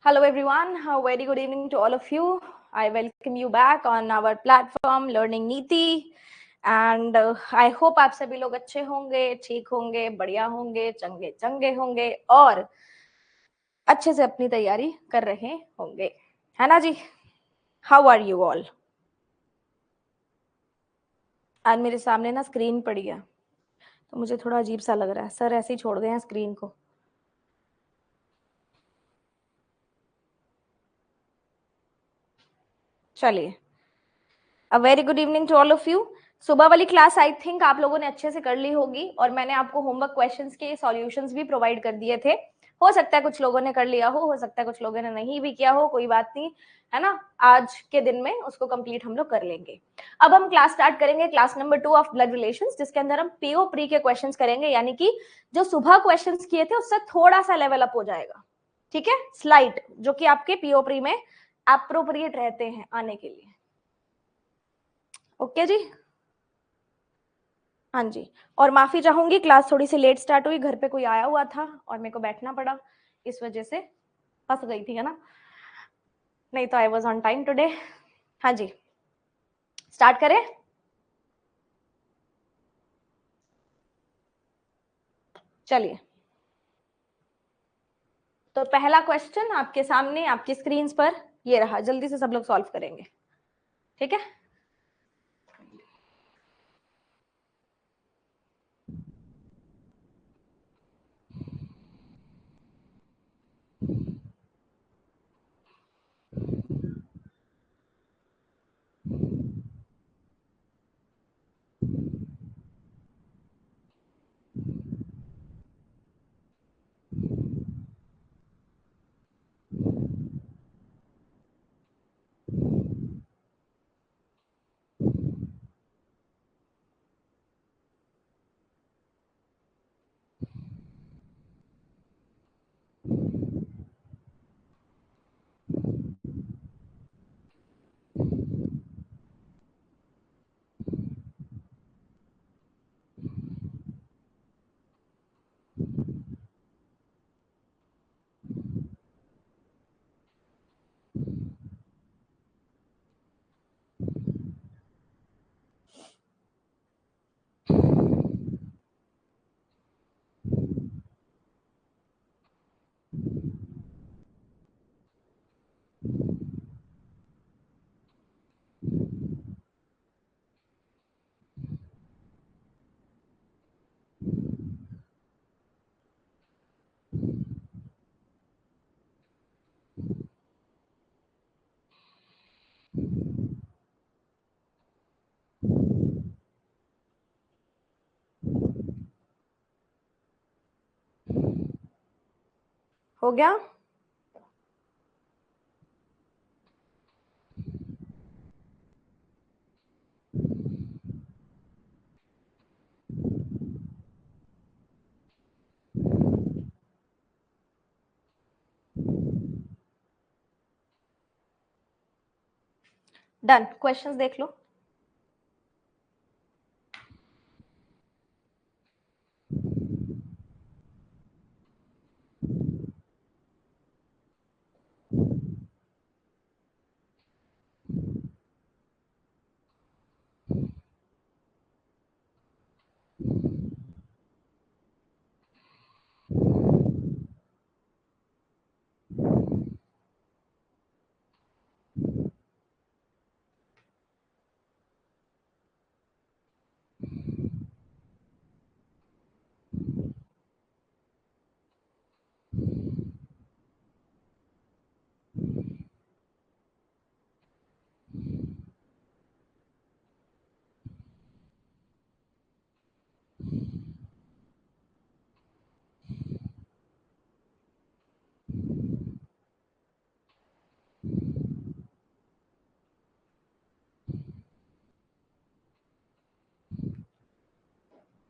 Hello everyone, a very good evening to all of you. I welcome you back on our platform Learning Neeti and I hope आप सभी लोग अच्छे होंगे, ठीक होंगे, बढ़िया होंगे, चंगे चंगे होंगे और अच्छे से अपनी तैयारी कर रहे होंगे, है ना जी? How are you all? आज मेरे सामने ना स्क्रीन पड़ी है तो मुझे थोड़ा अजीब सा लग रहा है। सर ऐसे ही छोड़ गए हैं स्क्रीन को। चलिए, a very good evening to all of you. सुबह वाली क्लास आई थिंक आप लोगों ने अच्छे से कर ली होगी और मैंने आपको होमवर्क क्वेश्चंस के सॉल्यूशंस भी प्रोवाइड कर दिए थे। हो सकता है कुछ लोगों ने कर लिया हो सकता है कुछ लोगों ने नहीं भी किया हो, कोई बात नहीं, है ना। आज के दिन में उसको कंप्लीट हम लोग कर लेंगे। अब हम क्लास स्टार्ट करेंगे, class number 2 of blood relations, जिसके अंदर हम पीओ प्री के क्वेश्चंस करेंगे, यानी कि जो सुबह क्वेश्चंस किए थे उससे थोड़ा सा लेवल अप हो जाएगा। ठीक है, स्लाइट जो कि आपके पीओ प्री में अप्रोप्रिएट रहते हैं आने के लिए। ओके जी, हाँ जी। और माफी चाहूंगी, क्लास थोड़ी सी लेट स्टार्ट हुई, घर पे कोई आया हुआ था और मेरे को बैठना पड़ा, इस वजह से फंस गई थी, है ना। नहीं तो I was on time today. हाँ जी, स्टार्ट करें। चलिए, तो पहला क्वेश्चन आपके सामने आपकी स्क्रीन पर ये रहा, जल्दी से सब लोग सॉल्व करेंगे, ठीक है। हो गया। डन, क्वेश्चंस देख लो।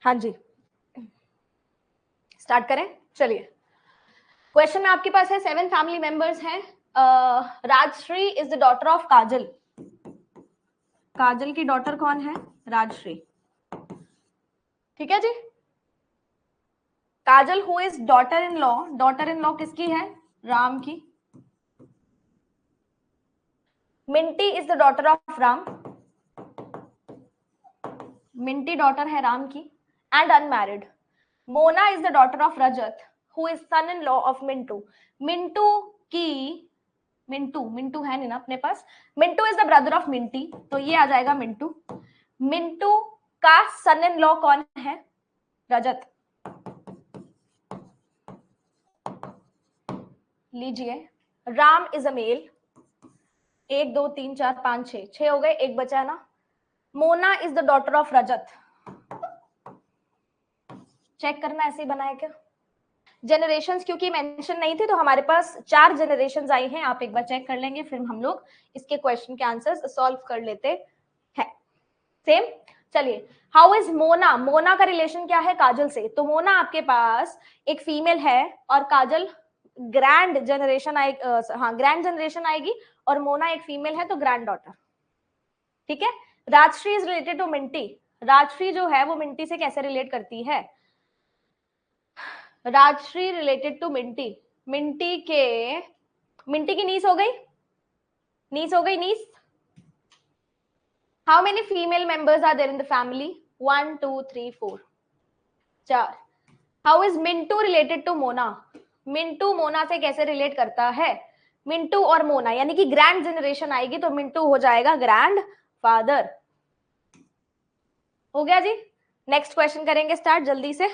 हाँ जी, स्टार्ट करें। चलिए, क्वेश्चन में आपके पास है 7 फैमिली मेंबर्स हैं। Rajshri is the daughter of Kajal. Kajal की डॉटर कौन है? राजश्री। ठीक है जी। Kajal who is daughter in law किसकी है? राम की। Minti is the daughter of Ram, Minti daughter है राम की, and unmarried. Mona is the daughter of Rajat, who is son in law of Mintu. Mintu की, मिंटू, मिंटू है नहीं ना अपने पास. Mintu is the brother of Minty, तो ये आ जाएगा मिंटू. मिंटू का सन इन लॉ कौन है? रजत. लीजिए, राम इज अ मेल. 1 2 3 4 5 6, 6 हो गए, एक बचा है ना. Mona is the daughter of Rajat. Check करना ऐसे ही बनाया क्या? जनरेशंस क्योंकि मेंशन नहीं थे तो हमारे पास 4 जनरेशंस आई हैं. आप एक बार चेक कर लेंगे, फिर हम लोग इसके क्वेश्चन के आंसर्स सॉल्व कर लेते हैं. सेम. चलिए, हाउ इज मोना, मोना का रिलेशन क्या है काजल से? तो मोना आपके पास एक फीमेल है और काजल ग्रैंड जनरेशन आए, हाँ ग्रैंड जनरेशन आएगी, और मोना एक फीमेल है तो ग्रैंड डॉटर. ठीक है. Rajshri is related to Minti. Rajshri जो है वो मिंटी से कैसे रिलेट करती है? Rajshri related to Minti. मिंटी के, मिंटी की नीस हो गई, नीस हो गई, niece. How many female members are there in the family? 1 2 3 4, 4. How is Mintu related to Mona? Mintu Mona से कैसे रिलेट करता है? मिंटू और मोना यानी कि ग्रैंड जनरेशन आएगी तो मिंटू हो जाएगा ग्रैंड फादर. हो गया जी. नेक्स्ट क्वेश्चन करेंगे स्टार्ट जल्दी से.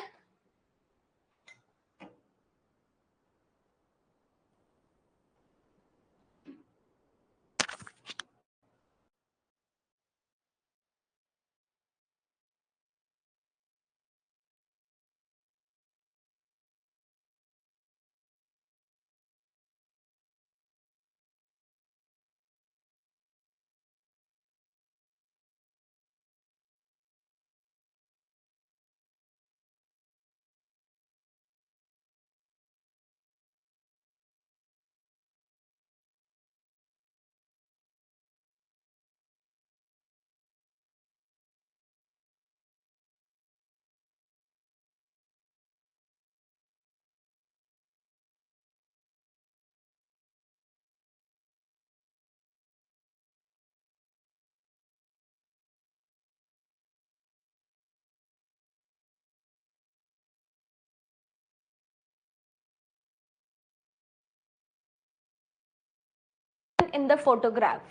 इन द फोटोग्राफ,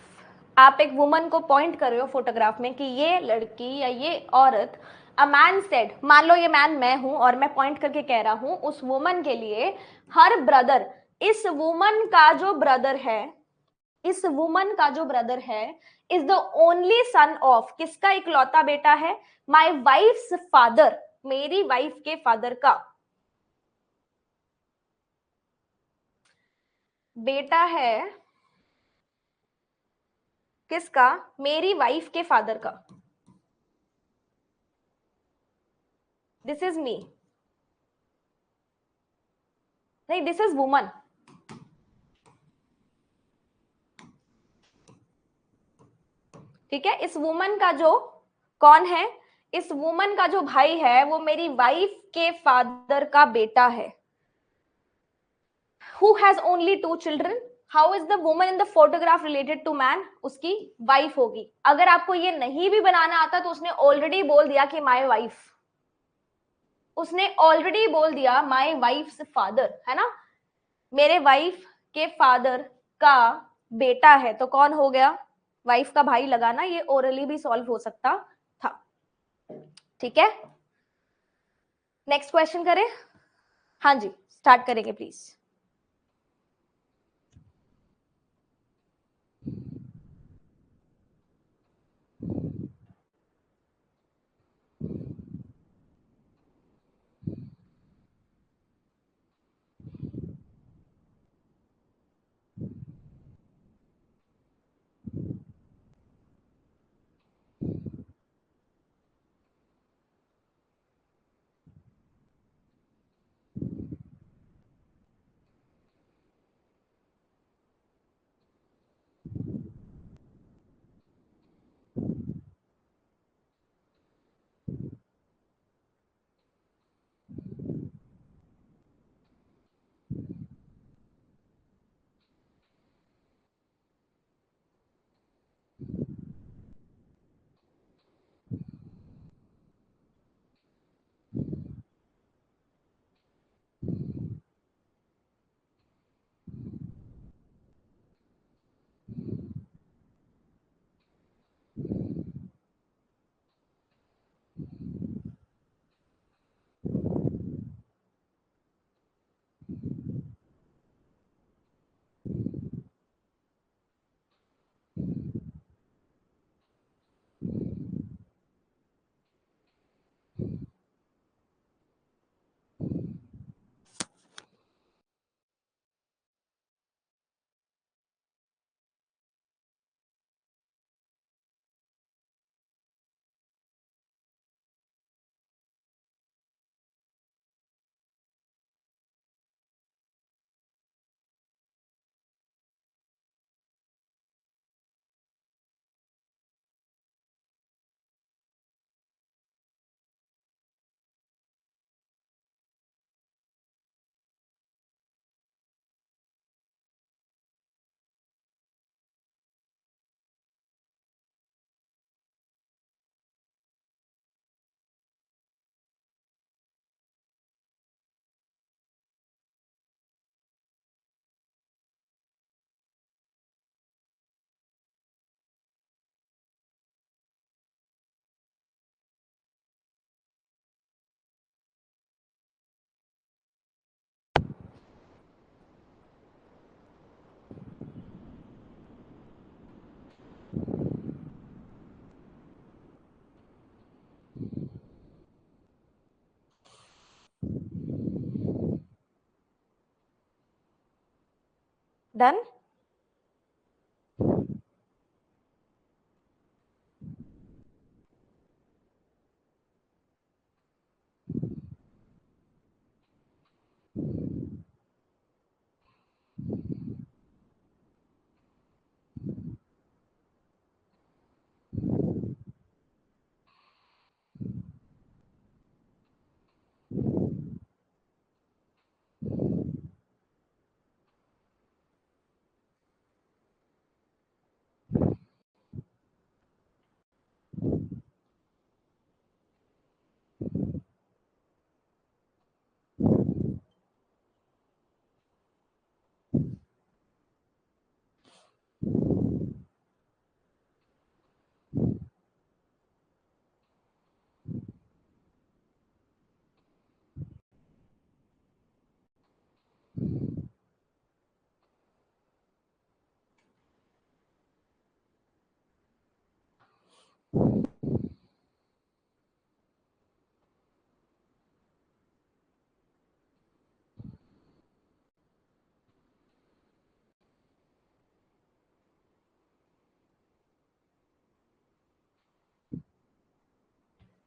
आप एक वुमन को पॉइंट कर रहे हो फोटोग्राफ में कि ये लड़की या ये औरत. अ मैन सेड, मान लो ये मैन मैं हूं और मैं पॉइंट करके कह रहा हूं उस वुमन के लिए, हर ब्रदर, इस वुमन का जो ब्रदर है, इस वुमन का जो ब्रदर है is the only son of, किसका इकलौता बेटा है? माई वाइफ्स फादर, मेरी वाइफ के फादर का बेटा है. किसका? मेरी वाइफ के फादर का. This is me. नहीं, दिस इज वुमन. ठीक है. इस वुमन का जो कौन है, इस वुमन का जो भाई है वो मेरी वाइफ के फादर का बेटा है. Who has only 2 children. How is the woman in the photograph related to man? उसकी वाइफ होगी. अगर आपको ये नहीं भी बनाना आता तो उसने ऑलरेडी बोल दिया कि माई वाइफ, उसने ऑलरेडी बोल दिया माई वाइफ्स फादर, है ना. मेरे वाइफ के फादर का बेटा है तो कौन हो गया? वाइफ का भाई लगाना. ये ओरली भी सॉल्व हो सकता था. ठीक है. नेक्स्ट क्वेश्चन करें. हाँ जी, स्टार्ट करेंगे प्लीज. डन।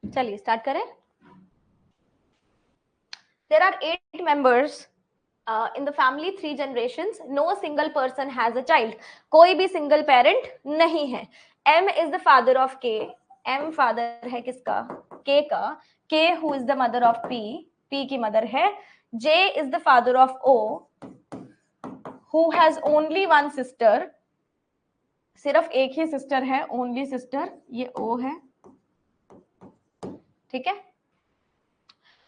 चलिए स्टार्ट करें। There are 8 members in the family, 3 generations. No single person has a child. कोई भी single parent नहीं है. M is the father of K. M father है किसका? K का. K who is the mother of P. P की mother है. J is the father of O, who has only one sister. सिर्फ एक ही सिस्टर है, ओनली सिस्टर, ये O है. ठीक है.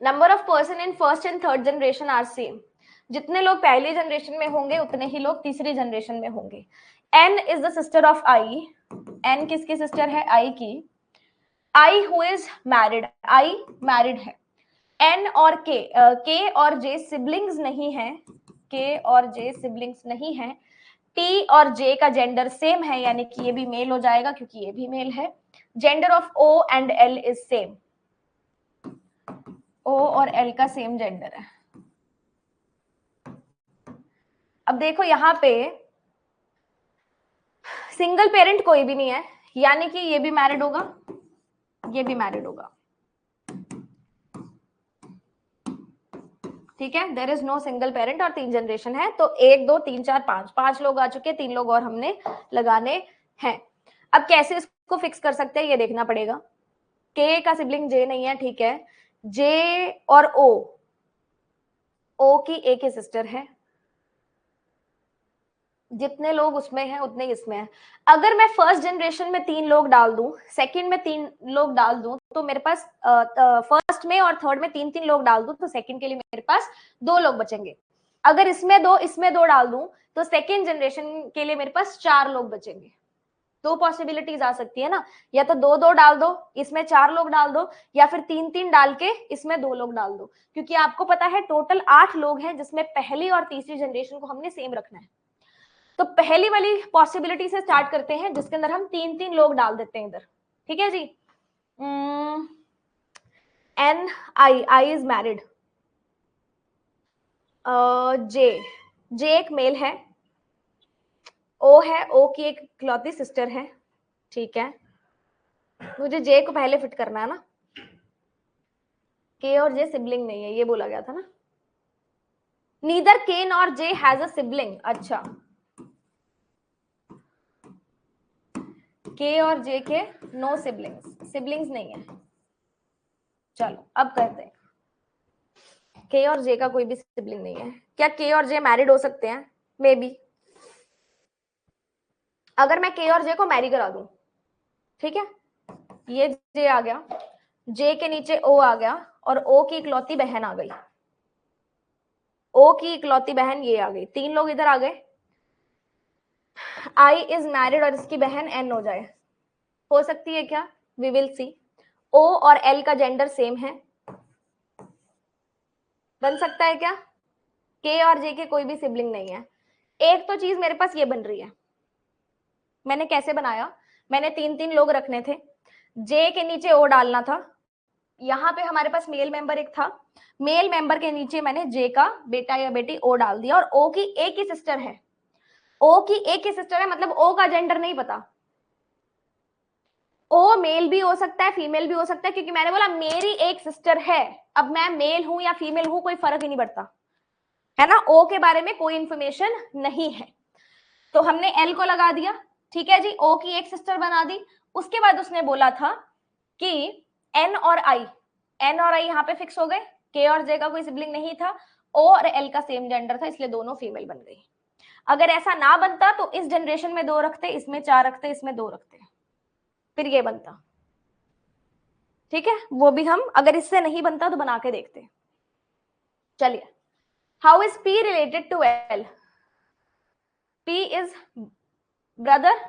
Number of person in first and third generation are same. जितने लोग पहली जनरेशन में होंगे उतने ही लोग तीसरी जनरेशन में होंगे. N is the sister of I. N किसकी सिस्टर है? आई की. I who is married. I married है. एन और के और जे सिबलिंग्स नहीं है. के और जे सिबलिंग्स नहीं है. टी और जे का जेंडर सेम है, यानी कि ये भी मेल हो जाएगा क्योंकि ये भी मेल है. Gender of O and L is same. O और एल का सेम जेंडर है. अब देखो यहां पे सिंगल पेरेंट कोई भी नहीं है, यानी कि ये भी मैरिड होगा, ये भी मैरिड होगा. ठीक है. There is no single parent और 3 जनरेशन है. तो 1 2 3 4 5 लोग आ चुके, 3 लोग और हमने लगाने हैं. अब कैसे इसको फिक्स कर सकते हैं ये देखना पड़ेगा. के का सिबलिंग जे नहीं है, ठीक है. जे और ओ की एक ही सिस्टर है. जितने लोग उसमें हैं उतने इसमें हैं. अगर मैं फर्स्ट जनरेशन में 3 लोग डाल दूं, सेकंड में 3 लोग डाल दूं, तो मेरे पास फर्स्ट में और थर्ड में 3 लोग डाल दूं तो सेकंड के लिए मेरे पास 2 लोग बचेंगे. अगर इसमें 2 डाल दूं तो सेकंड जनरेशन के लिए मेरे पास 4 लोग बचेंगे. 2 पॉसिबिलिटीज आ सकती है ना. या तो 2 डाल दो, इसमें 4 लोग डाल दो, या फिर 3 डाल के इसमें 2 लोग डाल दो. क्योंकि आपको पता है टोटल 8 लोग हैं, जिसमें पहली और तीसरी जनरेशन को हमने सेम रखना है. तो पहली वाली पॉसिबिलिटी से स्टार्ट करते हैं, जिसके अंदर हम 3 लोग डाल देते हैं इधर. ठीक है जी. N I is married. J एक मेल है. ओ है, ओ की एक इकलौती सिस्टर है. ठीक है. मुझे जे को पहले फिट करना है ना. के और जे सिबलिंग नहीं है, ये बोला गया था ना. नीदर के nor J has a sibling. अच्छा, के और जे के नो सिबलिंग्स. सिबलिंग्स नहीं है. चलो अब करते हैं. के और जे का कोई भी सिबलिंग नहीं है. क्या के और जे मैरिड हो सकते हैं? May be. अगर मैं के और जे को मैरी करा दूं, ठीक है, ये जे आ गया, जे के नीचे ओ आ गया, और ओ की इकलौती बहन आ गई. ओ की इकलौती बहन ये आ गई. 3 लोग इधर आ गए. आई इज मैरिड और इसकी बहन एन हो जाए. हो सकती है क्या? We will see. ओ और एल का जेंडर सेम है. बन सकता है क्या? के और जे के कोई भी सिबलिंग नहीं है. एक तो चीज मेरे पास ये बन रही है. मैंने कैसे बनाया? मैंने 3 लोग रखने थे. जे के नीचे ओ डालना था. यहाँ पे हमारे पास मेल मेंबर एक था. मेल मेंबर के नीचे मैंने जे का बेटा या बेटी ओ डाल दिया, और ओ की एक ही सिस्टर है. ओ की एक ही सिस्टर है, मतलब ओ का जेंडर नहीं पता। ओ मेल भी हो सकता है, फीमेल भी हो सकता है, क्योंकि मैंने बोला मेरी एक सिस्टर है। अब मैं मेल हूं या फीमेल हूं कोई फर्क ही नहीं पड़ता, है ना। ओ के बारे में कोई इंफॉर्मेशन नहीं है, तो हमने एल को लगा दिया। ठीक है जी, ओ की एक सिस्टर बना दी। उसके बाद उसने बोला था कि एन और आई, एन और आई यहाँ पे फिक्स हो गए, के और जे का कोई सिबलिंग नहीं था, ओ और एल का सेम जेंडर था, इसलिए दोनों फीमेल बन गई। अगर ऐसा ना बनता तो इस जनरेशन में 2 रखते, इसमें 4 रखते, इसमें 2 रखते, फिर ये बनता। ठीक है, वो भी हम अगर इससे नहीं बनता तो बना के देखते। चलिए, how is P related to L? P is brother.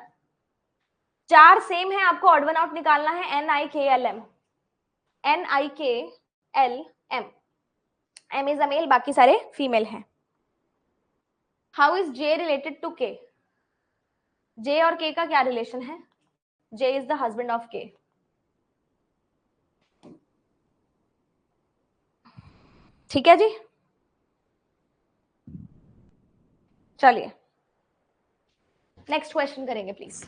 4 same है, आपको ऑड वन आउट निकालना है। N I K L M, N I K L M, M is a male, बाकी सारे फीमेल हैं। How is J related to K? J और K का क्या रिलेशन है? J is the husband of K. ठीक है जी, चलिए नेक्स्ट क्वेश्चन करेंगे please.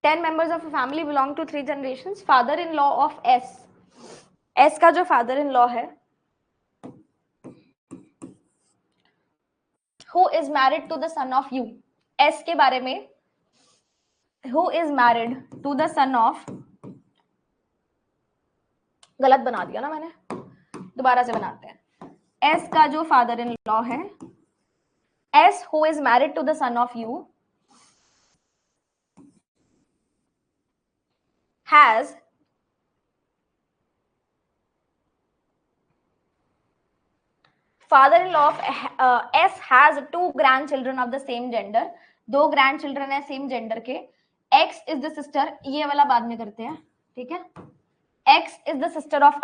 10 members of a family belong to 3 generations. Father in law of S का जो फादर इन लॉ है, who is married to the son of U. S के बारे में, who is married to the son of, गलत बना दिया ना मैंने, दोबारा से बनाते हैं. S का जो फादर इन लॉ है, S who is married to the son of U has father-in-law of S has 2 grandchildren of the same gender. 2 grandchildren है same gender के. X is the sister, ये वाला बाद में करते हैं, ठीक है. X is the sister of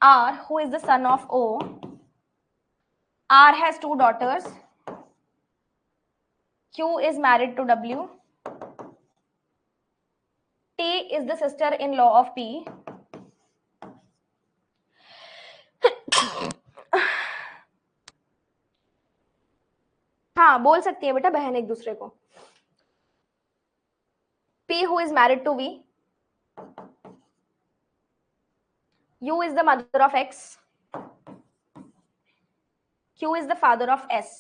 R who is the son of O. R has 2 daughters. Q is married to W. T is the sister-in-law of P. हाँ बोल सकती है बेटा बहन एक दूसरे को. P who is married to V. U is the mother of X. Q is the father of S.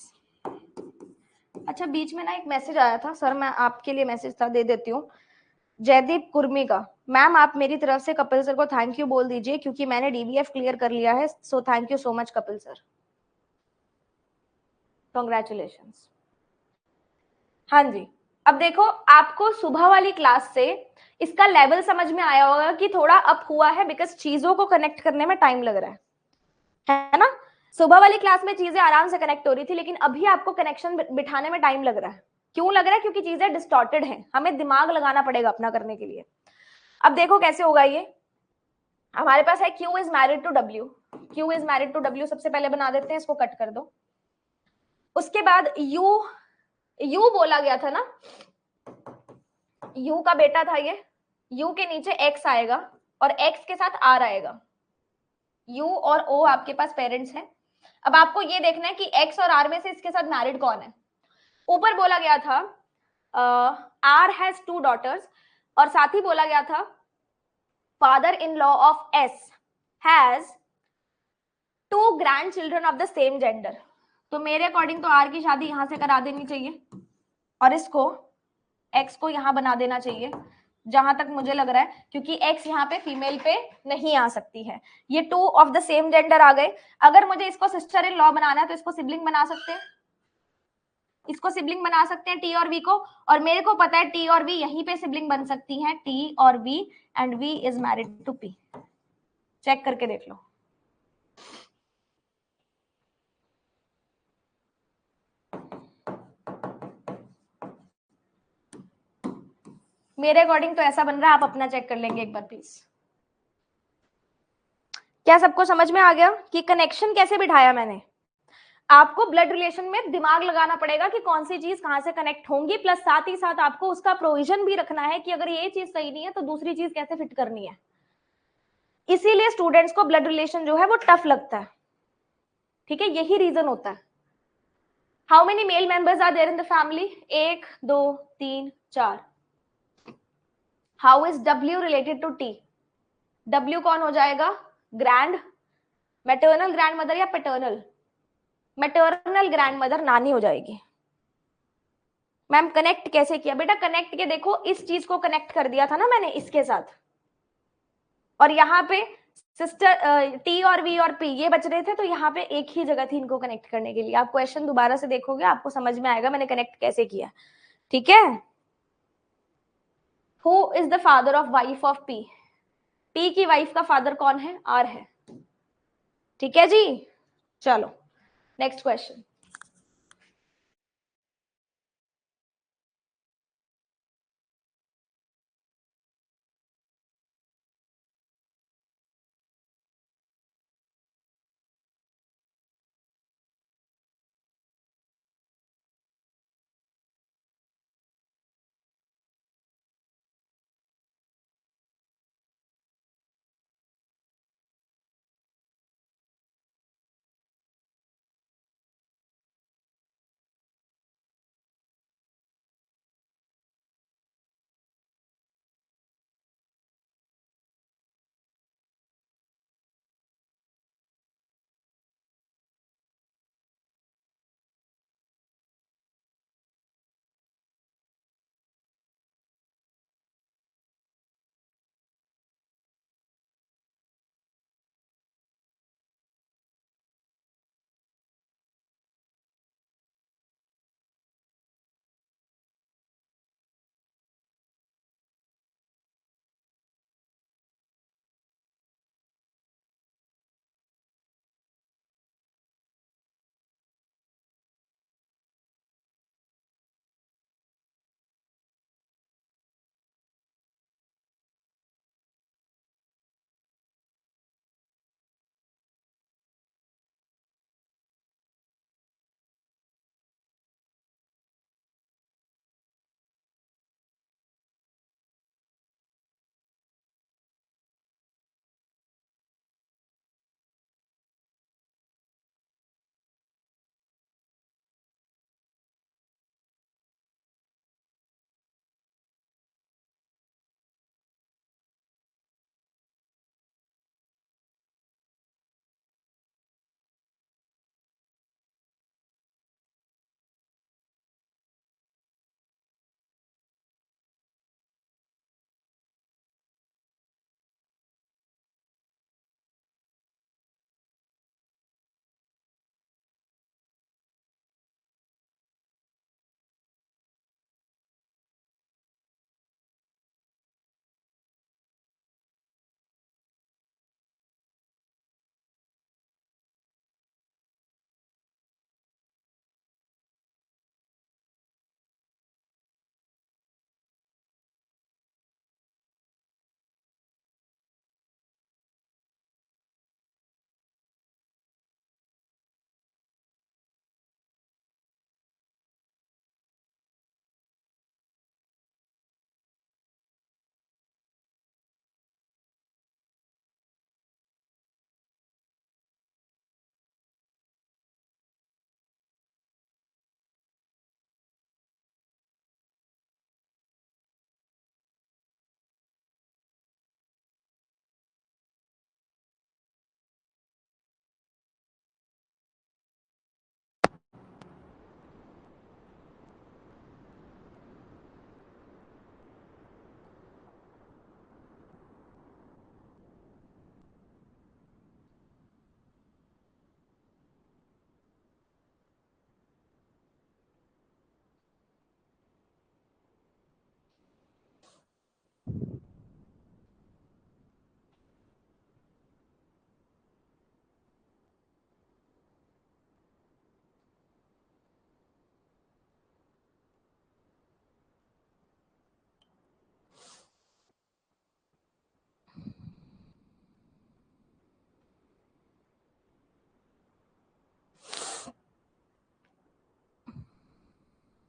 अच्छा बीच में ना एक मैसेज आया था सर, मैं आपके लिए मैसेज था, दे देती हूँ. जयदीप कुर्मी का, मैम आप मेरी तरफ से कपिल सर को थैंक यू बोल दीजिए क्योंकि मैंने डीबीएफ क्लियर कर लिया है. So thank you so much Kapil sir, congratulations. हाँ जी, अब देखो आपको सुबह वाली क्लास से इसका लेवल समझ में आया होगा कि थोड़ा अप हुआ है बिकॉज चीजों को कनेक्ट करने में टाइम लग रहा है ना. सुबह वाली क्लास में चीजें आराम से कनेक्ट हो रही थी, लेकिन अभी आपको कनेक्शन बिठाने में टाइम लग रहा है. क्यों लग रहा है? क्योंकि चीजें डिस्टॉर्टेड हैं, हमें दिमाग लगाना पड़ेगा अपना करने के लिए. अब देखो कैसे होगा ये. हमारे पास है Q is married to W. Q is married to W सबसे पहले बना देते हैं, इसको कट कर दो. उसके बाद U बोला गया था ना, U का बेटा था ये. U के नीचे X आएगा और X के साथ R आएगा. U और O आपके पास पेरेंट्स हैं. अब आपको ये देखना है कि X और R में से इसके साथ मैरिड कौन है. ऊपर बोला गया था R has 2 daughters और साथ ही बोला गया था father in law of S has 2 grandchildren of the same gender. तो मेरे अकॉर्डिंग तो R की शादी यहां से करा देनी चाहिए और इसको X को यहां बना देना चाहिए, जहां तक मुझे लग रहा है, क्योंकि X यहाँ पे फीमेल पे नहीं आ सकती है. ये 2 ऑफ द सेम जेंडर आ गए. अगर मुझे इसको सिस्टर इन लॉ बनाना है तो इसको सिबलिंग बना सकते हैं, इसको सिबलिंग बना सकते हैं T और V को. और मेरे को पता है T और V यहीं पे सिबलिंग बन सकती हैं, T और V, and V is married to P. Check करके देख लो. मेरे अकॉर्डिंग तो ऐसा बन रहा है, आप अपना चेक कर लेंगे एक बार प्लीज. क्या सबको समझ में आ गया कि कनेक्शन कैसे बिठाया मैंने? आपको ब्लड रिलेशन में दिमाग लगाना पड़ेगा कि कौन सी चीज कहां से कनेक्ट होंगी, प्लस साथ ही साथ आपको उसका प्रोविजन भी रखना है कि अगर ये चीज सही नहीं है तो दूसरी चीज कैसे फिट करनी है. इसीलिए स्टूडेंट्स को ब्लड रिलेशन जो है वो टफ लगता है, ठीक है, यही रीजन होता है. How many male members are there in the family? 1 2 3 4. How is W related to T? W कौन हो जाएगा? ग्रैंड, मैटरनल ग्रैंड मदर या पैटर्नल? मैटरनल ग्रैंड मदर नानी हो जाएगी. मैम कनेक्ट कैसे किया? बेटा कनेक्ट के देखो, इस चीज को कनेक्ट कर दिया था ना मैंने इसके साथ, और यहाँ पे सिस्टर T और V और P ये बच रहे थे, तो यहाँ पे एक ही जगह थी इनको कनेक्ट करने के लिए. आप क्वेश्चन दोबारा से देखोगे आपको समझ में आएगा मैंने कनेक्ट कैसे किया, ठीक है. Who is the father of wife of P? P की वाइफ का फादर कौन है? R है, ठीक है जी. चलो नेक्स्ट क्वेश्चन.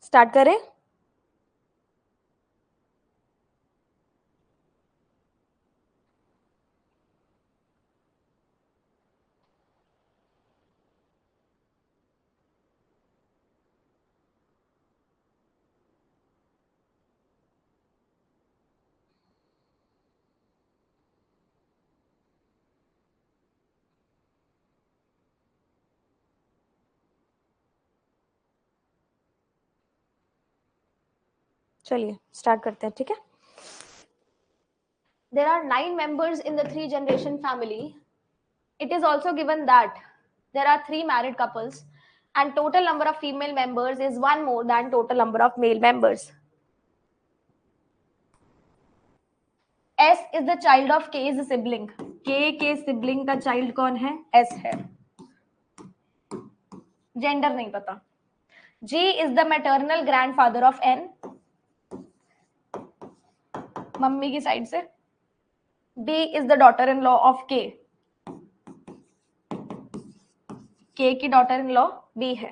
स्टार्ट करें? चलिए स्टार्ट करते हैं, ठीक है। There are 9 members in the 3 generation family. It is also given that there are 3 married couples and total number of female members is 1 more than total number of male members. S is the child of K's sibling. K के sibling का child कौन है? S है. Gender नहीं पता. G is the maternal grandfather of N. Mummy की side से. B is the daughter-in-law of K. K की daughter-in-law B है.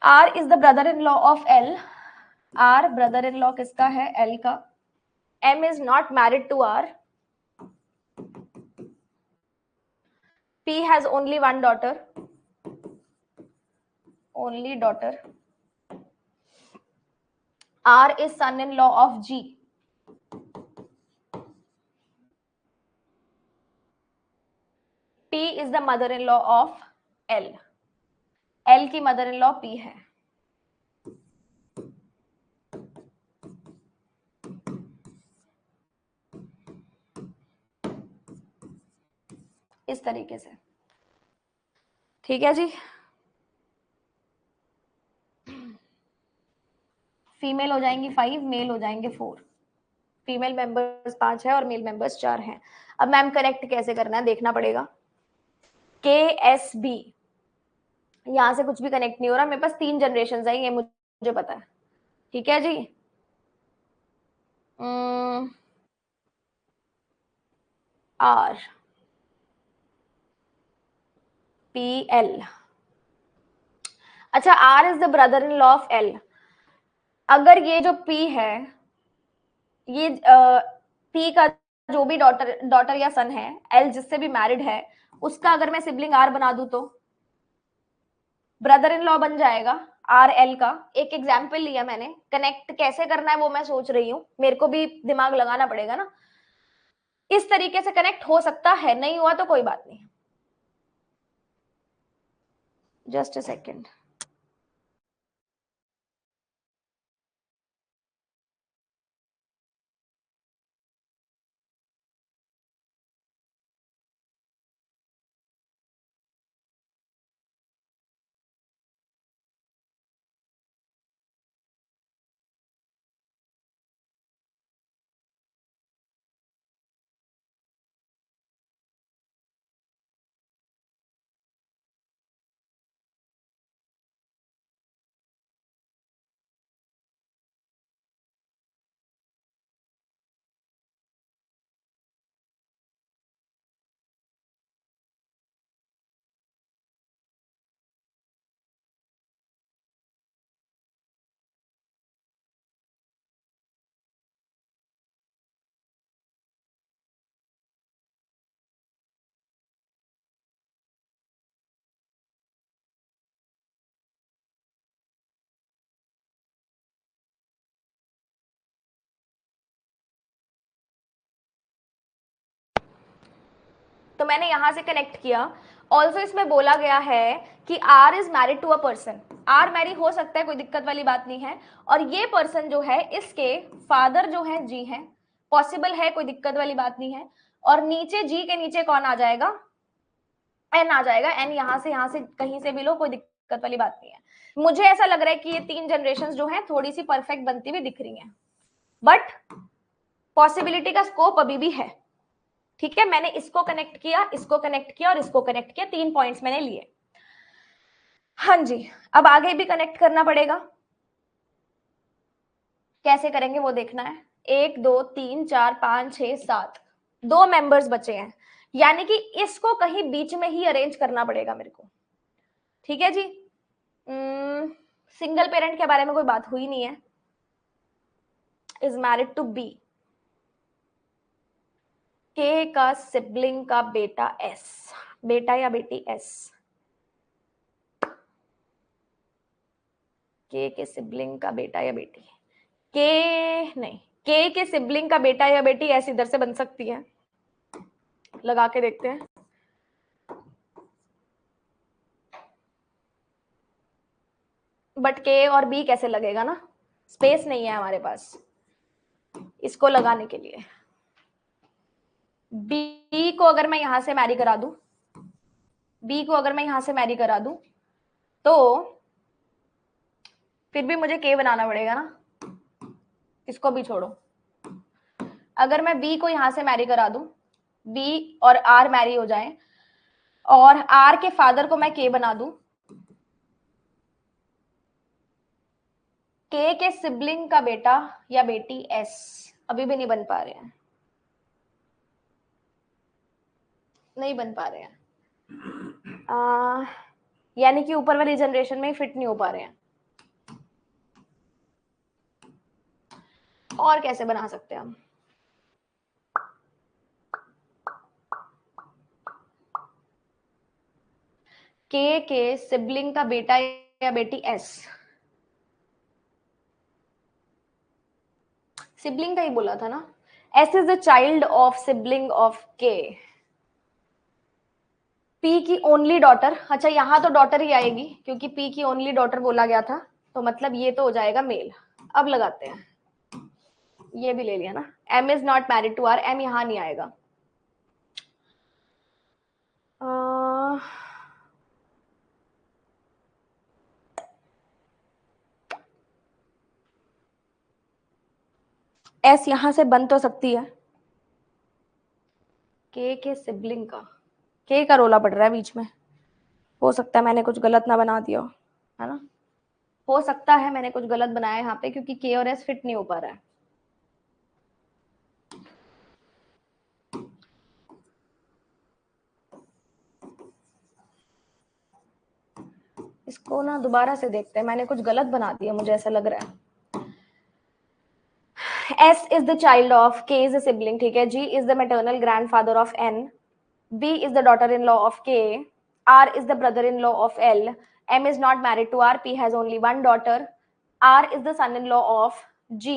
R is the brother-in-law of L. R brother-in-law किसका है? L का. M is not married to R. P has only one daughter. Only daughter. R is son-in-law of G. P is the mother-in-law of L. L की mother-in-law P है. इस तरीके से, ठीक है जी। फीमेल हो जाएंगी 5, मेल हो जाएंगे 4। फीमेल मेंबर्स 5 है और मेल मेंबर्स 4 हैं। अब मैम कनेक्ट कैसे करना है देखना पड़ेगा। KSB, यहां से कुछ भी कनेक्ट नहीं हो रहा, मेरे पास 3 जनरेशन है, ये मुझे पता है, ठीक है जी। R PL, अच्छा R is the brother in law of L। अगर ये जो P है, ये P का जो भी डॉटर या सन है, L जिससे भी मैरिड है, उसका अगर मैं सिबलिंग R बना दूं तो ब्रदर इन लॉ बन जाएगा RL का। एक एग्जाम्पल लिया मैंने, कनेक्ट कैसे करना है वो मैं सोच रही हूँ, मेरे को भी दिमाग लगाना पड़ेगा ना। इस तरीके से कनेक्ट हो सकता है, नहीं हुआ तो कोई बात नहीं, जस्ट अ सेकेंड। तो मैंने यहां से कनेक्ट किया। ऑल्सो इसमें बोला गया है कि R is married to a person. R marry हो सकता है, कोई दिक्कत वाली बात नहीं है। और ये पर्सन जो है, इसके फादर जो है G है, पॉसिबल है, कोई दिक्कत वाली बात नहीं है। और नीचे G के नीचे कौन आ जाएगा? N आ जाएगा। N यहां से कहीं से भी लो, कोई दिक्कत वाली बात नहीं है। मुझे ऐसा लग रहा है कि ये 3 जनरेशन जो है थोड़ी सी परफेक्ट बनती हुई दिख रही है, बट पॉसिबिलिटी का स्कोप अभी भी है, ठीक है। मैंने इसको कनेक्ट किया, इसको कनेक्ट किया और इसको कनेक्ट किया, 3 पॉइंट्स मैंने लिए। हाँ जी, अब आगे भी कनेक्ट करना पड़ेगा, कैसे करेंगे वो देखना है। 1 2 3 4 5 6 7, 2 मेंबर्स बचे हैं, यानी कि इसको कहीं बीच में ही अरेंज करना पड़ेगा मेरे को, ठीक है जी। सिंगल पेरेंट के बारे में कोई बात हुई नहीं है. Is married to B. K का सिबलिंग का बेटा एस. बेटा या बेटी एस. के सिबलिंग का बेटा या बेटी. के नहीं, के सिबलिंग का बेटा या बेटी एस इधर से बन सकती है. लगा के देखते हैं. बट के और बी कैसे लगेगा ना, स्पेस नहीं है हमारे पास इसको लगाने के लिए. बी को अगर मैं यहां से मैरी करा दूं, बी को अगर मैं यहां से मैरी करा दूं तो फिर भी मुझे के बनाना पड़ेगा ना. इसको भी छोड़ो. अगर मैं बी को यहां से मैरी करा दूं, बी और आर मैरी हो जाए और आर के फादर को मैं के बना दूं, के सिबलिंग का बेटा या बेटी एस. अभी भी नहीं बन पा रहे हैं, नहीं बन पा रहे हैं. यानी कि ऊपर वाली जनरेशन में फिट नहीं हो पा रहे हैं. और कैसे बना सकते हैं हम. के सिबलिंग का बेटा या बेटी एस. सिबलिंग का ही बोला था ना. S is the child of sibling of के. पी की ओनली डॉटर. अच्छा यहां तो डॉटर ही आएगी क्योंकि पी की ओनली डॉटर बोला गया था, तो मतलब ये तो हो जाएगा मेल. अब लगाते हैं. ये भी ले लिया ना. M is not married to R. M यहां नहीं आएगा. एस यहां से बन तो सकती है. के सिबलिंग का. के का रोला पड़ रहा है बीच में. हो सकता है मैंने कुछ गलत ना बना दिया हो, है ना. हो सकता है मैंने कुछ गलत बनाया यहाँ पे क्योंकि के और एस फिट नहीं हो पा रहा है. इसको ना दोबारा से देखते हैं. मैंने कुछ गलत बना दिया मुझे ऐसा लग रहा है. S is the child of, K is a sibling, ठीक है. G is the maternal grandfather of N. B is the daughter-in-law of K. R is the brother-in-law of L. M is not married to R. P has only one daughter. R is the son-in-law of G.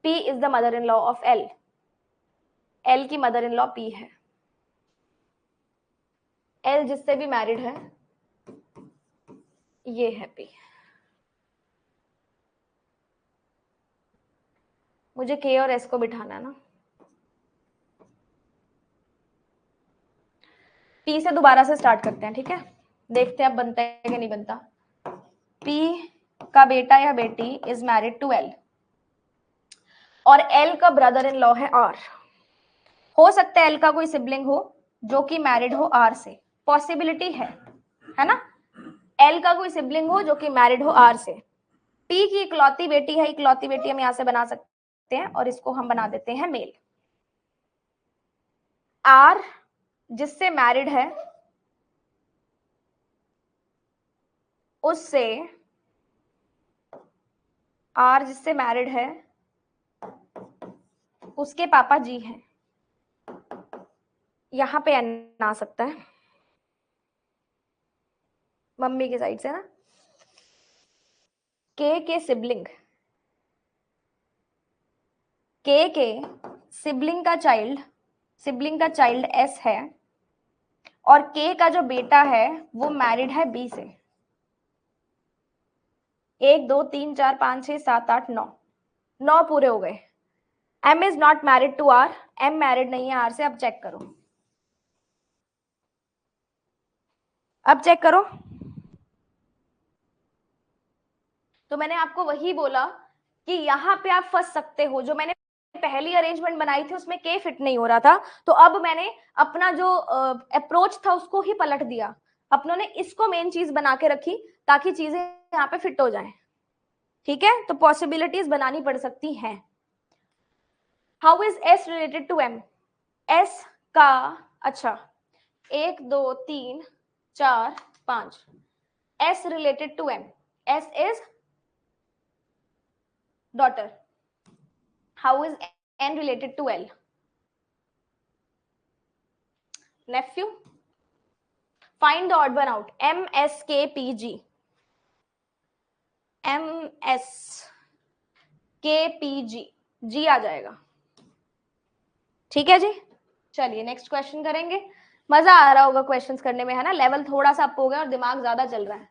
P is the mother-in-law of L. L की mother-in-law P है. L जिससे भी married है ये है P. मुझे K और S को बिठाना है ना. P से दोबारा से स्टार्ट करते हैं, ठीक है. देखते हैं अब बनता है कि नहीं बनता. P का बेटा या बेटी इज मैरिड टू L और L का ब्रदर इन लॉ है R. हो सकता है L का कोई सिबलिंग हो जो कि मैरिड हो R से. पॉसिबिलिटी है ना. L का कोई सिबलिंग हो जो कि मैरिड हो R से. P की इकलौती बेटी है. इकलौती बेटी हम यहां से बना सकते हैं और इसको हम बना देते हैं मेल. R जिससे मैरिड है उससे, R जिससे मैरिड है उसके पापा जी हैं. यहां पे N आ सकता है मम्मी के साइड से ना. के सिबलिंग, के सिबलिंग का चाइल्ड एस है और के का जो बेटा है वो मैरिड है बी से. 1 2 3 4 5 6 7 8 9 पूरे हो गए. M is not married to R. M married नहीं है आर से. अब चेक करो. तो मैंने आपको वही बोला कि यहां पे आप फंस सकते हो. जो मैंने पहली अरेंजमेंट बनाई थी उसमें के फिट नहीं हो रहा था, तो अब मैंने अपना जो अप्रोच था उसको ही पलट दिया. अपनों ने इसको मेन चीज बना के रखी ताकि चीजें यहाँ पे फिट हो जाएं. ठीक है. तो पॉसिबिलिटीज बनानी पड़ सकती हैं. How is S related to M. S का, अच्छा 1 2 3 4 5, S related to M. S is daughter. How is N related to L? Nephew. Find the odd one out. MSKPG. MSKPG. G आ जाएगा. ठीक है जी. चलिए नेक्स्ट क्वेश्चन करेंगे. मजा आ रहा होगा क्वेश्चंस करने में, है ना. लेवल थोड़ा सा अप हो गया और दिमाग ज्यादा चल रहा है.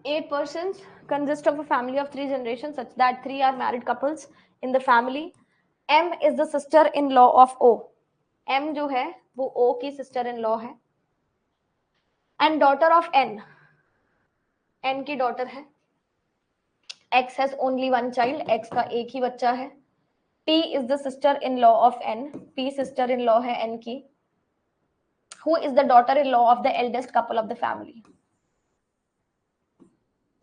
8 persons consist of a family of 3 generations such that 3 are married couples in the family. M is the sister-in-law of O. M जो है वो O की sister-in-law है. And daughter of N. N की daughter है. X has only one child. X का एक ही बच्चा है. P is the sister-in-law of N. P sister-in-law है N की. Who is the daughter-in-law of the eldest couple of the family?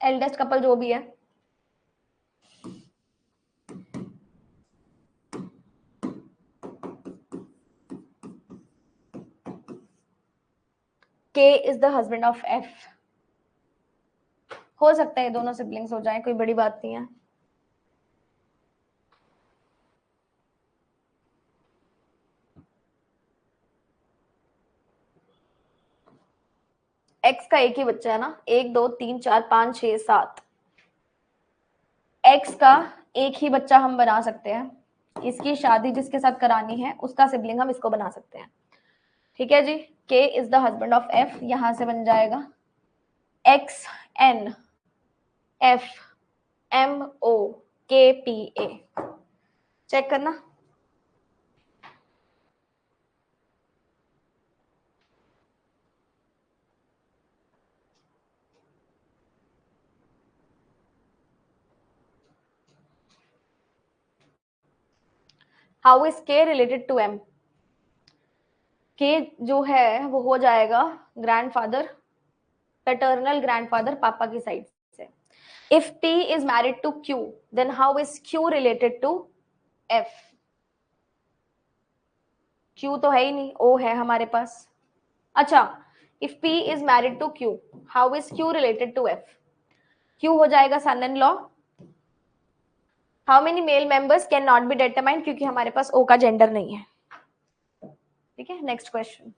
Eldest couple जो भी है. K is the husband of F. हो सकता है दोनों सिबलिंग्स हो जाएं, कोई बड़ी बात नहीं है. एक्स का एक ही बच्चा है ना. 1 2 3 4 5 6 7. एक्स का एक ही बच्चा हम बना सकते हैं. इसकी शादी जिसके साथ करानी है उसका सिबलिंग हम इसको बना सकते हैं. ठीक है जी. K is the husband of F. यहां से बन जाएगा X N F M O K P A. Check करना. How is K related to M? K जो है वो हो जाएगा ग्रैंडफादर, पैटर्नल ग्रैंडफादर पापा की साइड से. If P is married to Q, then how is Q related to F? Q तो है ही नहीं, O है हमारे पास. अच्छा, if P is married to Q, how is Q related to F? Q हो जाएगा son in law. How many male members can not be determined, क्योंकि हमारे पास O का जेंडर नहीं है. ठीक है. Next question.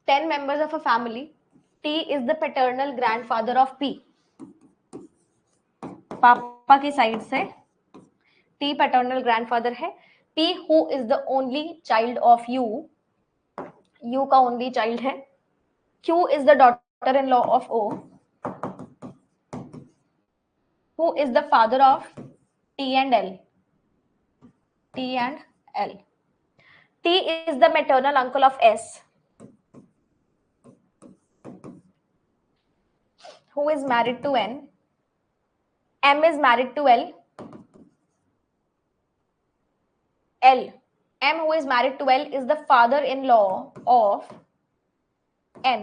10 members of a family, T is the paternal grandfather of P. पापा की साइड से T paternal grandfather है. P who is the only child of U, U का only child है. Q is the daughter-in-law of O, who is the father of T and L. T and L. T is the maternal uncle of S, who is married to N. M is married to L. L. M who is married to L is the father-in-law of N.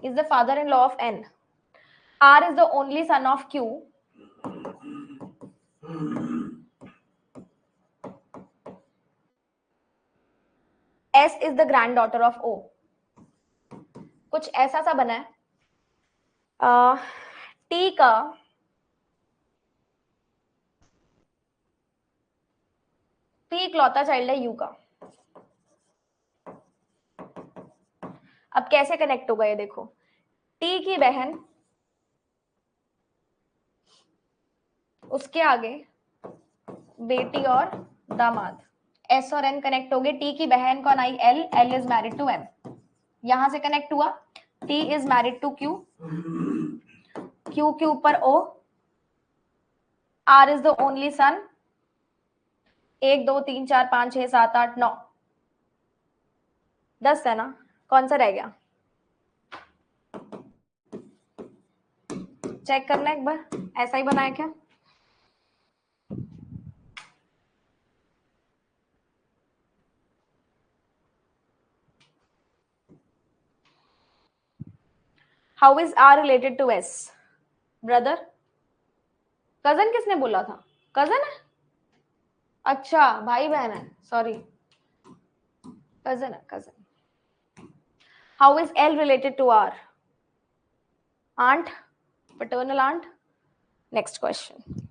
Is the father-in-law of N. R is the only son of Q. S is the granddaughter of O. कुछ ऐसा सा बना है. T का P इकलौता child है U का. अब कैसे कनेक्ट होगा ये देखो. T की बहन, उसके आगे बेटी और दामाद, S और N कनेक्ट हो गए. T की बहन कौन आई? L. L is married to M. यहां से कनेक्ट हुआ. T is married to Q. Q के ऊपर O. R is the only son. 1 2 3 4 5 6 7 8 9 10 है ना. कौन सा रह गया? चेक करना एक बार. ऐसा ही बनाया क्या? How is R related to S? Brother? Cousin किसने बोला था? कजन है. अच्छा भाई बहन है. सॉरी, कजन है. Cousin. How is L related to R? Aunt, paternal aunt. Next question.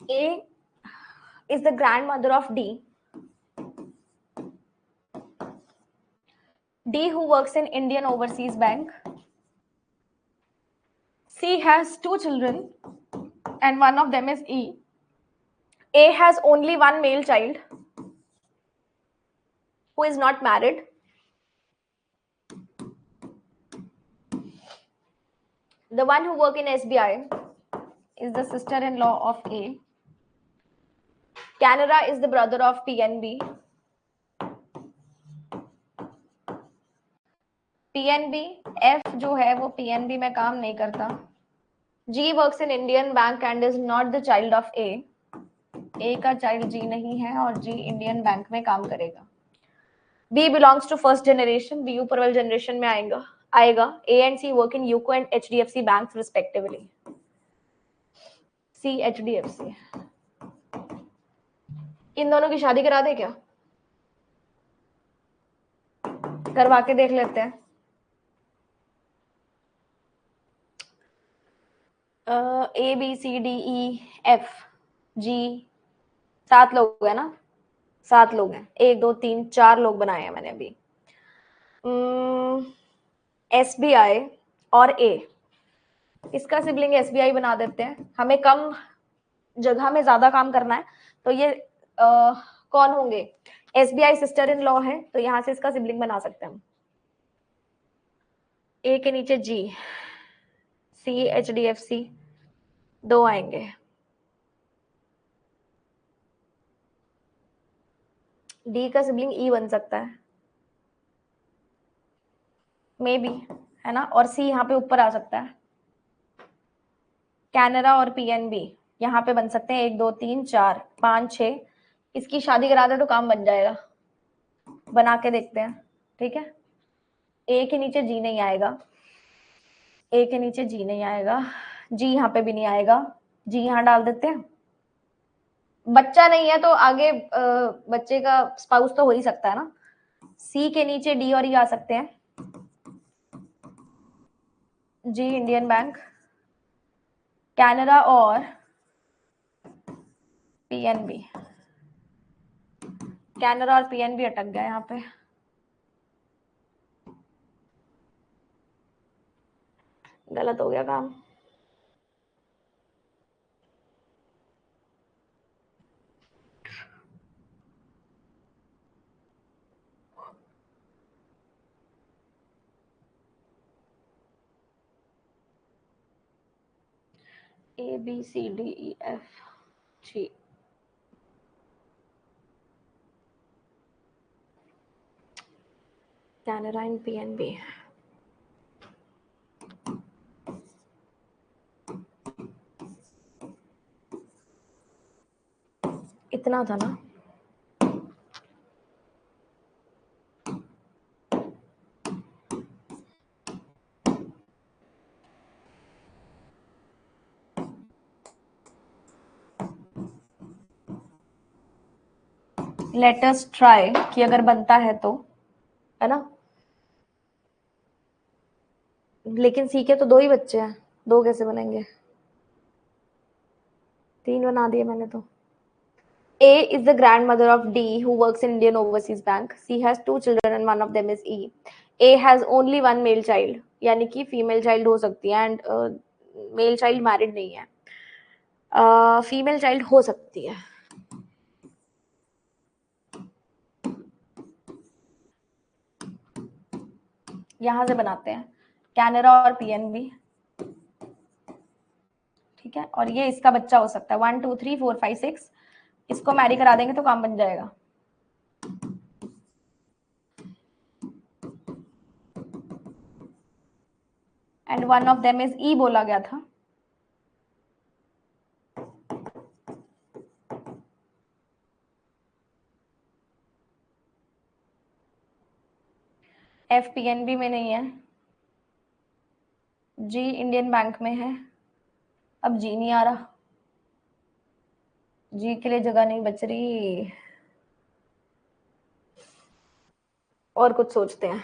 A is the grandmother of D. D who works in Indian Overseas Bank. C has 2 children and one of them is E. A has only one male child who is not married. The one who work in SBI is the sister-in-law of A. Canara is the brother of PNB. PNB F जो है वो PNB में काम नहीं करता. G works in Indian Bank and is not the child of A. A का child G नहीं है और G Indian Bank में काम करेगा. B belongs to first generation. B ऊपर वाले generation में आएगा. A and C work in UCO and HDFC banks respectively. C HDFC. इन दोनों की शादी करा दे क्या? करवा के देख लेते हैं. A B C D E F G 7 लोग है ना? 7 लोग हैं. 1 2 3 4 लोग बनाए हैं मैंने अभी. SBI और A, इसका सिबलिंग SBI बना देते हैं. हमें कम जगह में ज्यादा काम करना है तो ये कौन होंगे? SBI सिस्टर इन लॉ है तो यहां से इसका सिबलिंग बना सकते हैं हम. A के नीचे G, C HDFC 2 आएंगे. D का सिबलिंग E बन सकता है मे बी, है ना? और C यहाँ पे ऊपर आ सकता है. कैनरा और PNB यहाँ पे बन सकते हैं. 1 2 3 4 5 6. इसकी शादी करा दे तो काम बन जाएगा. बना के देखते हैं. ठीक है. A के नीचे G नहीं आएगा. A के नीचे G नहीं आएगा. G यहाँ पे भी नहीं आएगा. G यहाँ डाल देते हैं. बच्चा नहीं है तो आगे बच्चे का स्पाउस तो हो ही सकता है ना. C के नीचे D और E आ सकते हैं. G इंडियन बैंक, कैनरा और PNB. कैनरा और PNB अटक गया यहाँ पे. गलत हो गया काम. A B C D E F G. Canara and PNB. इतना था ना. लेट अस ट्राई कि अगर बनता है तो, है ना? लेकिन सी के तो 2 ही बच्चे हैं. 2 कैसे बनेंगे? 3 बना दिए मैंने तो. A is the grandmother of D who works in Indian Overseas Bank. C has 2 children and one of them is E. A has only one male child, यानी कि फीमेल चाइल्ड हो सकती है एंड मेल चाइल्ड मैरिड नहीं है. Female child हो सकती है. यहां से बनाते हैं. कैनरा और PNB. ठीक है. और ये इसका बच्चा हो सकता है. 1 2 3 4 5 6. इसको मैरी करा देंगे तो काम बन जाएगा. And one of them is E बोला गया था. F PNB में नहीं है. G इंडियन बैंक में है. अब G नहीं आ रहा. G के लिए जगह नहीं बच रही. और कुछ सोचते हैं.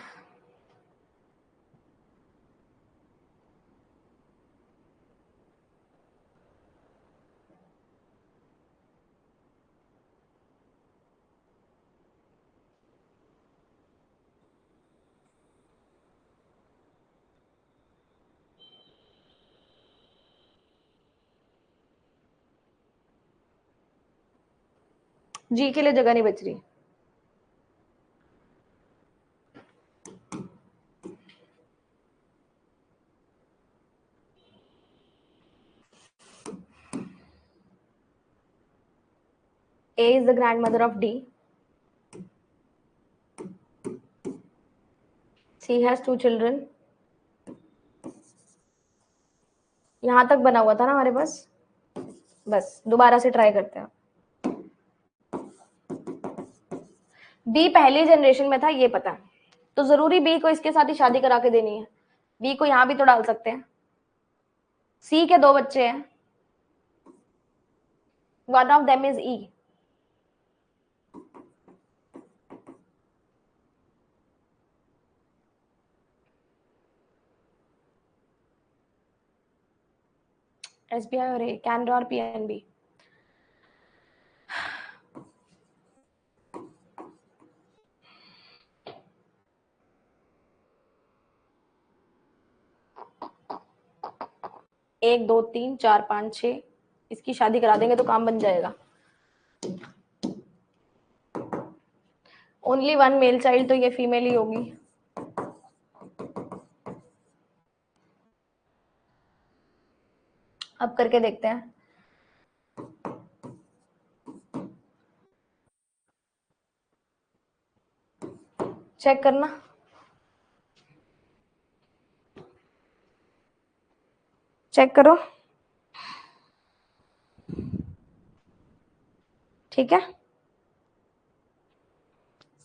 जी के लिए जगह नहीं बच रही। A is the grandmother of D. C has 2 children. यहां तक बना हुआ था ना हमारे पास, बस दोबारा से ट्राई करते हैं। बी पहली जनरेशन में था ये पता है, तो जरूरी बी को इसके साथ ही शादी करा के देनी है। बी को यहां भी तो डाल सकते हैं। सी के 2 बच्चे हैं, one of them is E. SBI और ए, कैनरा और पीएनबी। एक 2 3 4 5 6, इसकी शादी करा देंगे तो काम बन जाएगा। ओनली 1 मेल चाइल्ड, तो ये फीमेल ही होगी। अब करके देखते हैं। चेक करना। चेक करो, ठीक है।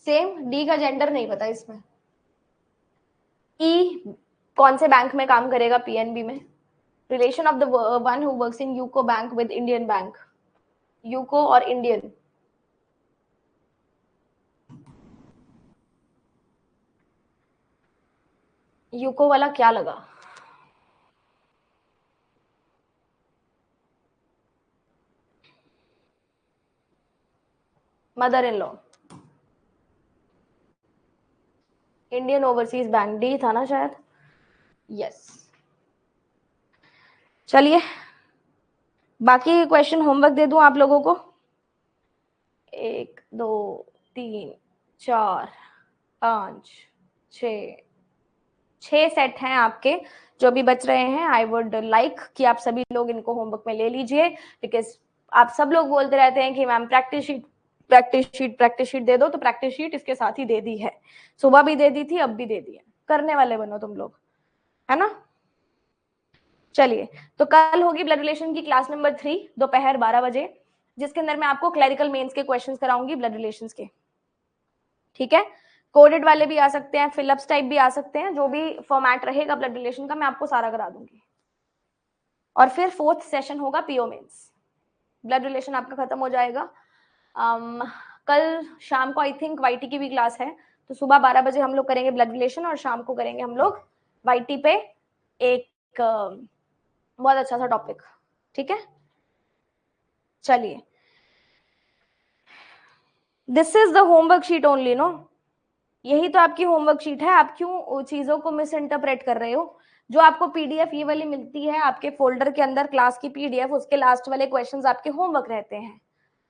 सेम, डी का जेंडर नहीं पता इसमें। ई कौन से बैंक में काम करेगा, पीएनबी में। Relation of the one who works in UCO bank with Indian bank. UCO और इंडियन, यूको वाला क्या लगा। Mother in law. Indian overseas bank, D था ना शायद। यस। चलिए बाकी क्वेश्चन होमवर्क दे दूं आप लोगों को। 1 2 3 4 5 6 सेट हैं आपके जो भी बच रहे हैं। आई वुड लाइक कि आप सभी लोग इनको होमवर्क में ले लीजिए, बिकॉज आप सब लोग बोलते रहते हैं कि ma'am practice sheet practice sheet practice sheet दे दो, तो प्रैक्टिस शीट इसके साथ ही दे दी है। सुबह भी दे दी थी, अब भी दे दी है। करने वाले बनो तुम लोग, है ना। चलिए, तो कल होगी ब्लड रिलेशन की क्लास नंबर 3 दोपहर 12 बजे, जिसके अंदर मैं आपको क्लरिकल मेंस के क्वेश्चंस कराऊंगी ब्लड रिलेशंस के, ठीक है। कोडेड वाले भी आ सकते हैं, फिलअप्स टाइप भी आ सकते हैं, जो भी फॉर्मेट रहेगा ब्लड रिलेशन का मैं आपको सारा करा दूंगी। और फिर 4th सेशन होगा पीओ मेंस। ब्लड रिलेशन आपका खत्म हो जाएगा। कल शाम को आई थिंक वाईटी की भी क्लास है, तो सुबह 12 बजे हम लोग करेंगे ब्लड रिलेशन और शाम को करेंगे हम लोग वाईटी पे एक बहुत अच्छा सा टॉपिक, ठीक है। चलिए, this is the homework sheet only, no. यही तो आपकी होमवर्क शीट है। आप क्यों चीजों को मिस इंटरप्रेट कर रहे हो। जो आपको पीडीएफ ये वाली मिलती है आपके फोल्डर के अंदर, क्लास की पीडीएफ, उसके लास्ट वाले क्वेश्चंस आपके होमवर्क रहते हैं,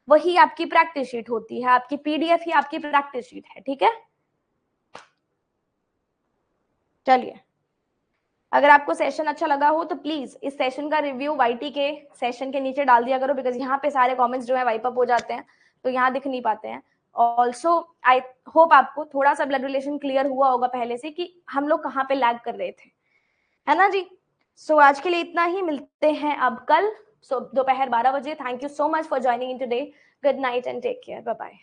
वही आपकी प्रैक्टिस शीट होती है। आपकी पीडीएफ ही आपकी प्रैक्टिस शीट है, ठीक है। चलिए, अगर आपको सेशन अच्छा लगा हो तो प्लीज इस सेशन का रिव्यू वाईटी के सेशन के नीचे डाल दिया करो, बिकॉज यहाँ पे सारे कमेंट्स जो है वाइप अप हो जाते हैं, तो यहाँ दिख नहीं पाते हैं। ऑल्सो आई होप आपको थोड़ा सा ब्लड रिलेशन क्लियर हुआ होगा पहले से कि हम लोग कहाँ पे लैग कर रहे थे, है ना जी। सो आज के लिए इतना ही, मिलते हैं अब कल दोपहर 12 बजे। Thank you so much for joining in today. Good night and take care, bye bye.